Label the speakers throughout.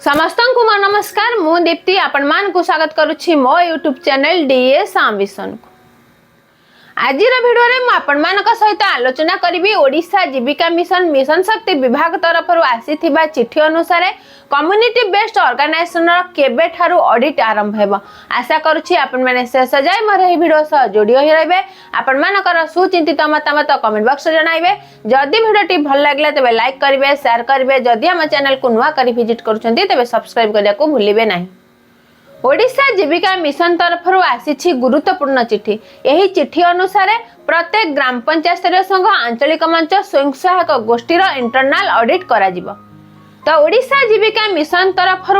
Speaker 1: समस्त को नमस्कार मु दीप्ति आपण मान को स्वागत करुछि मो यूट्यूब चैनल डीएस आंबिशन को। आज भिडियो में आपण मान सहित आलोचना करी ओडिशा जीविका मिशन मिशन शक्ति विभाग तरफ आसीथिबा चिट्ठी अनुसार कम्युनिटी बेस्ड ऑर्गेनाइजेशन केबे ठारू ऑडिट आरंभ हेबो। आशा करुछि आपण माने शेष जाय मोर एही वीडियो सह जोड़ी होई रहबे। आपण मानकर सुचिंतित मतामत कमेंट बॉक्स रे जणाइबे। जदि वीडियोटी भल लागले तबे लाइक करिवे, शेयर करिवे। जदि हम चैनल को नुवा करी विजिट करूछंती तबे सब्सक्राइब करिया को भूलिबे नाही। ओडिशा जीविका मिशन तरफ आसी गुरुत्वपूर्ण चिट्ठी। यही चिट्ठी अनुसार प्रत्येक ग्राम पंचायत स्तरीय संघ, आंचलिक मंच, स्वयं सहायक गोष्ठीर इंटरनल ऑडिट करा जिवो। तो ओडिशा जीविका मिशन तरफ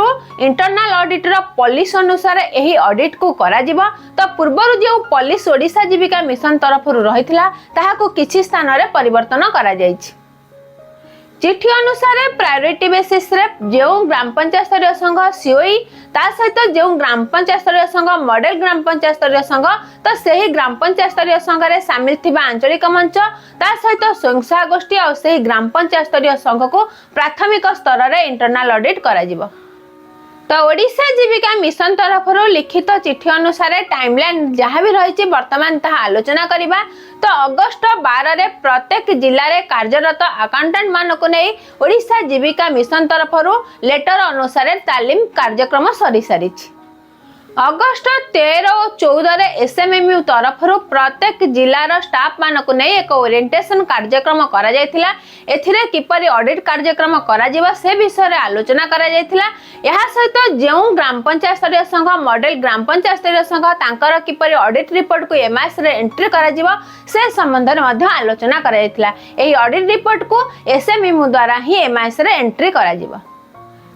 Speaker 1: इंटरनल ऑडिटर पॉलिसी अनुसार यही ऑडिट को करा जिवो। तो पूर्व जो पॉलिसी ओडिशा जीविका मिशन तरफ रहिथिला ताहाको किछि स्थान रे परिवर्तन करा जायछि। चिट्ठी अनुसार प्रायोरिटी बेसिस रे जो ग्राम पंचायत स्तरीय संघ सीओई ता सहित जो ग्राम पंचायत स्तरीय संघ मॉडल ग्राम पंचायत स्तरीय संघ तो सही ग्राम पंचायत स्तरीय संघ रे शामिल थिबा आंचलिक मंच ता सहित स्वयं सहायक गोष्ठी और सही ग्राम पंचायत स्तरीय संघ को प्राथमिक स्तर रे इंटरनल ऑडिट करा जिवो। तो ओडिशा जीविका मिशन तरफ लिखित चिट्ठी अनुसार टाइमलाइन जहाँ भी रही वर्तमान ता आलोचना करिबा। तो अगस्त 12 रे प्रत्येक जिल्ला रे कार्यरत अकाउंटेंट मानक नहीं ओडिशा जीविका मिशन तरफ लेटर अनुसार तालीम कार्यक्रम सरी सारी। अगस्त 13 और 14 रे एसएमएमयू तरफ प्रत्येक जिलार स्टाफ मानक नहीं एक ओरिएंटेशन कार्यक्रम करा जायथिला। एथिरे किपरि ऑडिट कार्यक्रम करा जिवो से विषय रे आलोचना करा जायथिला। यहा सहित जो ग्राम पंचायत स्तरीय संघ मॉडल ग्राम पंचायत स्तरीय संघ तांकर किपरि ऑडिट रिपोर्ट को एमआईएस रे एंट्री करा जिवो से संबंध रे मध्य आलोचना करा जायथिला। एही ऑडिट रिपोर्ट को एसएमएमयू द्वारा ही एमआईएस रे एंट्री करा जिवो।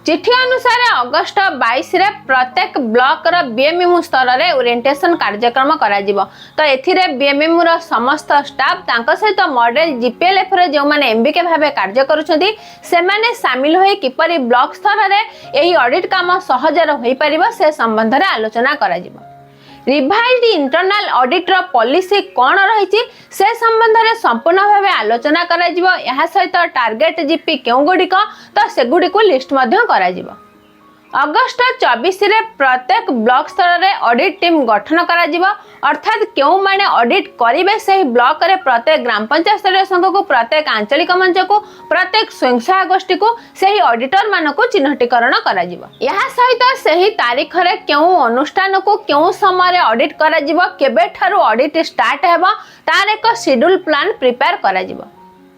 Speaker 1: चिट्ठी अनुसार अगस्त 22 रे प्रत्येक ब्लॉक रा बीएमएमयू स्तर रे ओरिएंटेशन कार्यक्रम करा जिवो। तो एथिरे बीएमएमयू रा समस्त स्टाफ तांक सहित मॉडल जीपीएलएफ रे जो माने एमबीके भाबे कार्य करूछथि से माने शामिल होई किपरि ब्लॉक स्तर रे एही ऑडिट काम सहजर होई परिबो से संबंध रे आलोचना करा जिवो। रिवाइज्ड इंटरनल ऑडिट रो पॉलिसी कोन रहिछि से संबंध रे संपूर्ण भाबे आलोचना करा जिवो। यहा सहित टार्गेट जीपी केउ गुडी को तो से गुडी को लिस्ट मध्य करा जिवो। अगस्त 24 रे प्रत्येक ब्लॉक स्तर रे ऑडिट टीम गठन करा जिवो। अर्थात केउ माने ऑडिट करिवे से ब्लॉक रे प्रत्येक ग्राम पंचायत स्तरीय संघ को, प्रत्येक आंचलिक मंच को, प्रत्येक स्वयं सहायक गोष्ठी को सही ऑडिटर मान को चिन्हटीकरण करा जिवो। यहा सहित सही तारीख रे केउ अनुष्ठान को केउ समय रे ऑडिट करा जिवो, केबे ठारू ऑडिट स्टार्ट हेबो तार एक शेड्यूल प्लान प्रिपेयर करा जिवो।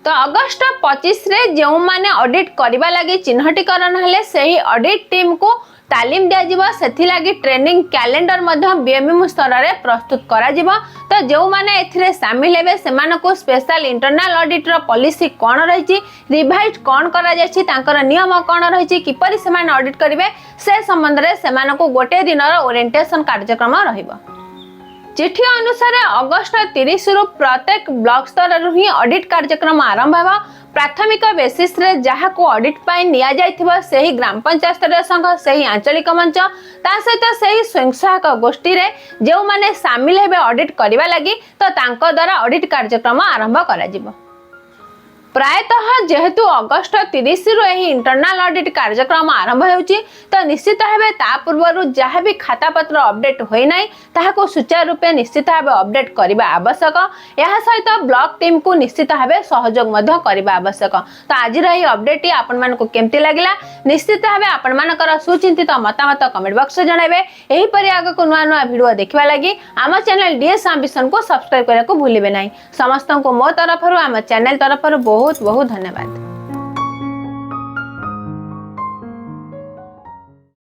Speaker 1: तो अगस्त 25 रे जो माने ऑडिट करबा लागि चिन्हटीकरण हेले सही ऑडिट टीम को तालीम दिया जिवो। सेथि लागि ट्रेनिंग कैलेंडर मध्य बीएमएमयू स्तर रे प्रस्तुत करा जिवो। तो जो माने एथिरे शामिल हेबे सेमान को स्पेशल इंटरनल ऑडिट रो पॉलिसी कोन रहिछि, रिवाइज कोन करा जायछि, तांकर नियम कोन रहिछि, किपरि सेमान ऑडिट करिवे से संबंध रे सेमान को गोटे दिन रो ओरिएंटेशन कार्यक्रम रहिबो। चिट्ठी अनुसार अगस्त 30 रु प्रत्येक ब्लॉक स्तर रु ही ऑडिट कार्यक्रम आरंभ हेबा। प्राथमिक बेसिस रे जहा को ऑडिट पाई निया जायथिबो सही ग्राम पंचायत स्तरीय संघ, सही आंचलिक मंच ता सहित सही स्वयं सहायक गोष्ठी रे जो माने शामिल हेबे ऑडिट करबा लागि तो तांको द्वारा ऑडिट कार्यक्रम आरंभ करा जिवो। प्रायतः जेहेतु अगस्त 30 रु एही इंटरनल ऑडिट कार्यक्रम आरंभ हेउची तो निश्चित भाबे ता पूर्व जहाँ भी खाता पत्र अपडेट होई नाही ताहाको सुचारू रूपे निश्चित भाबे अपडेट करिबा आवश्यक। यहा सहित ब्लॉक टीम को निश्चित भाबे सहयोग मध्य करिबा आवश्यक। तो आज रही अपडेट आपण मानको केमती लागिला निश्चित भाबे आपण मानकर सुचिंतित मतामत कमेंट बॉक्स रे जणाइबे। एही परि आगो को नुआ नुआ वीडियो देखिबा लागि आम चैनल डीएस आंबिशन को सब्सक्राइब करया को भूलिबे नाही। समस्त को मो तरफ आम चैनल तरफ बहुत बहुत धन्यवाद।